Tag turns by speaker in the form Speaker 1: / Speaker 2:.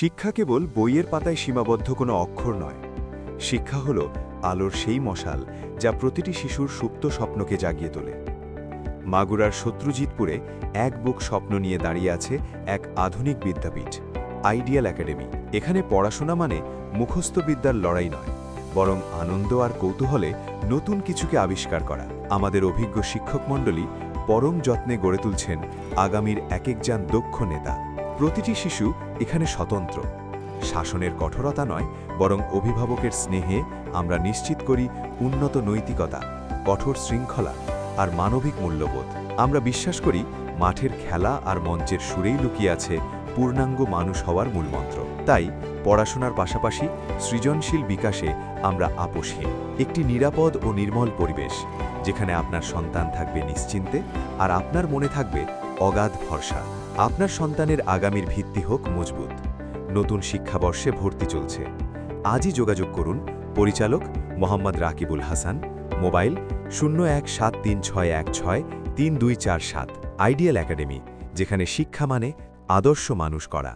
Speaker 1: শিক্ষা কেবল বইয়ের পাতায় সীমাবদ্ধ কোনো অক্ষর নয়। শিক্ষা হল আলোর সেই মশাল যা প্রতিটি শিশুর সুপ্ত স্বপ্নকে জাগিয়ে তোলে। মাগুরার শত্রুজিতপুরে এক বুক স্বপ্ন নিয়ে দাঁড়িয়ে আছে এক আধুনিক বিদ্যাপীঠ, আইডিয়াল একাডেমি। এখানে পড়াশোনা মানে মুখস্থ বিদ্যার লড়াই নয়, বরং আনন্দ আর কৌতূহলে নতুন কিছুকে আবিষ্কার করা। আমাদের অভিজ্ঞ শিক্ষকমণ্ডলী পরম যত্নে গড়ে তুলছেন আগামীর একজন দক্ষ নেতা। প্রতিটি শিশু এখানে স্বতন্ত্র। শাসনের কঠোরতা নয়, বরং অভিভাবকের স্নেহে আমরা নিশ্চিত করি উন্নত নৈতিকতা, কঠোর শৃঙ্খলা আর মানবিক মূল্যবোধ। আমরা বিশ্বাস করি মাঠের খেলা আর মঞ্চের সুরেই লুকিয়ে আছে পূর্ণাঙ্গ মানুষ হওয়ার মূলমন্ত্র। তাই পড়াশোনার পাশাপাশি সৃজনশীল বিকাশে আমরা আপোষহীন। একটি নিরাপদ ও নির্মল পরিবেশ, যেখানে আপনার সন্তান থাকবে নিশ্চিন্তে আর আপনার মনে থাকবে অগাধ ভরসা। আপনার সন্তানের আগামীর ভিত্তি হোক মজবুত। নতুন শিক্ষাবর্ষে ভর্তি চলছে। আজই যোগাযোগ করুন পরিচালক Mohammad Rakibul Hasan, mobile 017361632447। Ideal academy, যেখানে শিক্ষা মানে আদর্শ মানুষ করা।